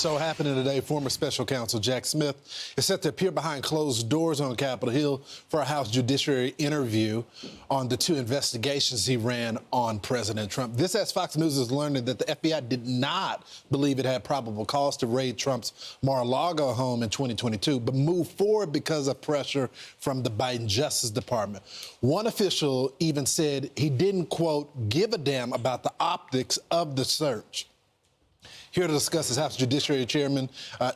So happening today, former special counsel Jack Smith is set to appear behind closed doors on Capitol Hill for a House Judiciary interview on the two investigations he ran on President Trump. This as Fox News is learning that the FBI did not believe it had probable cause to raid Trump's Mar-a-Lago home in 2022, but moved forward because of pressure from the Biden Justice Department. One official even said he didn't, quote, give a damn about the optics of the search. Here to discuss is House Judiciary Chairman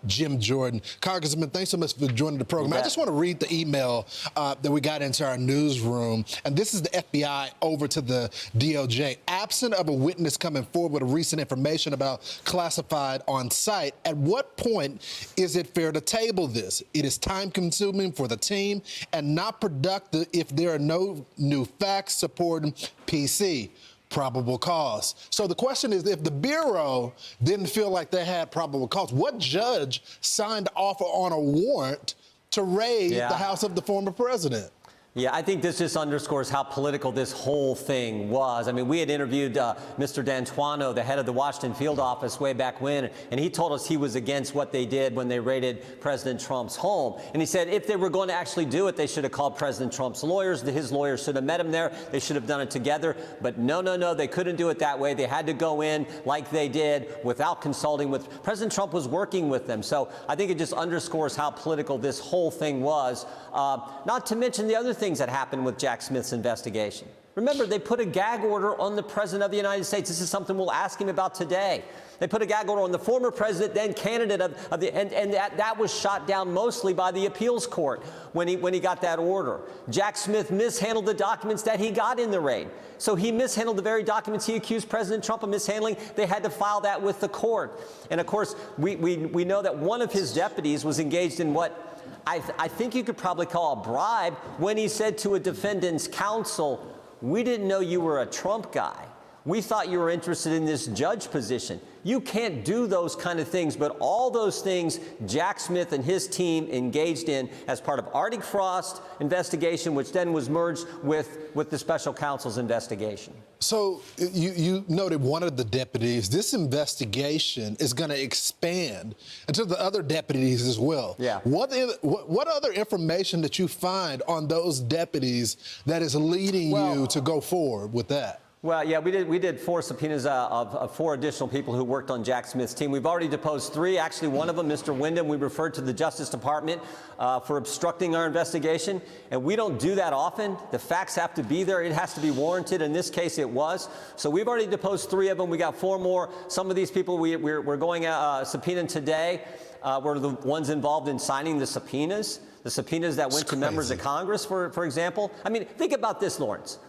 Jim Jordan. Congressman, thanks so much for joining the program. I just want to read the email that we got into our newsroom. And this is the FBI over to the DOJ. Absent of a witness coming forward with recent information about classified on site, at what point is it fair to table this? It is time-consuming for the team and not productive if there are no new facts supporting PC. Probable cause. So the question is, if the Bureau didn't feel like they had probable cause, what judge signed off on a warrant to raid the house of the former president? Yeah, I think this just underscores how political this whole thing was. I mean, we had interviewed Mr. D'Antuono, the head of the Washington field office, way back when, and he told us he was against what they did when they raided President Trump's home. And he said if they were going to actually do it, they should have called President Trump's lawyers. His lawyers should have met him there. They should have done it together. But no, they couldn't do it that way. They had to go in like they did without consulting with President Trump was working with them. So I think it just underscores how political this whole thing was. Not to mention the other things that happened with Jack Smith's investigation. Remember, they put a gag order on the President of the United States. This is something we'll ask him about today. They put a gag order on the former president, then candidate and that was shot down mostly by the appeals court when he got that order. Jack Smith mishandled the documents that he got in the raid. So he mishandled the very documents he accused President Trump of mishandling. They had to file that with the court. And of course, we know that one of his deputies was engaged in what I think you could probably call a bribe when he said to a defendant's counsel, "We didn't know you were a Trump guy. We thought you were interested in this judge position." You can't do those kind of things, but all those things Jack Smith and his team engaged in as part of Arctic Frost investigation, which then was merged with the special counsel's investigation. So you noted one of the deputies. This investigation is going to expand into the other deputies as well. Yeah. What other information that you find on those deputies that is leading you to go forward with that? Well, yeah, we did 4 subpoenas of 4 additional people who worked on Jack Smith's team. We've already deposed 3. Actually, one of them, Mr. Wyndham, we referred to the Justice Department for obstructing our investigation. And we don't do that often. The facts have to be there. It has to be warranted. In this case, it was. So we've already deposed 3 of them. We got 4 more. Some of these people we're going subpoenaing today were the ones involved in signing the subpoenas that went to members of Congress, for example. I mean, think about this, Lawrence.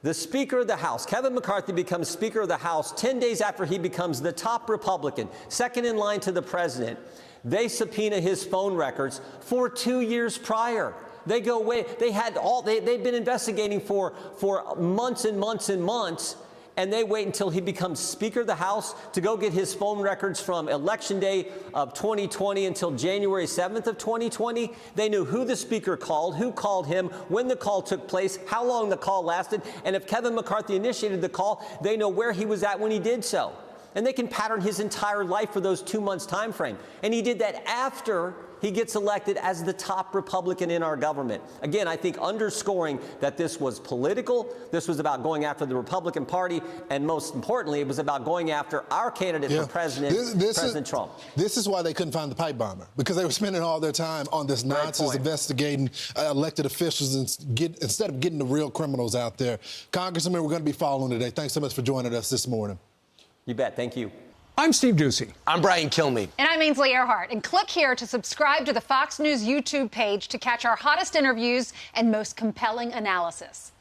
The Speaker of the House, Kevin McCarthy, becomes Speaker of the House 10 days after he becomes the top Republican, second in line to the president. They subpoena his phone records for 2 years prior. They go away. They've been investigating for months and months and months, and they wait until he becomes Speaker of the House to go get his phone records from Election Day of 2020 until January 7th of 2020. They knew who the Speaker called, who called him, when the call took place, how long the call lasted, and if Kevin McCarthy initiated the call, they know where he was at when he did so. And they can pattern his entire life for those 2 months time frame. And he did that after he gets elected as the top Republican in our government. Again, I think underscoring that this was political, this was about going after the Republican Party, and most importantly, it was about going after our candidate for president, President Trump. This is why they couldn't find the pipe bomber, because they were spending all their time on this nonsense investigating elected officials instead of getting the real criminals out there. Congressman, we're going to be following today. Thanks so much for joining us this morning. You bet. Thank you. I'm Steve Doocy. I'm Brian Kilmeade. And I'm Ainsley Earhart. And click here to subscribe to the Fox News YouTube page to catch our hottest interviews and most compelling analysis.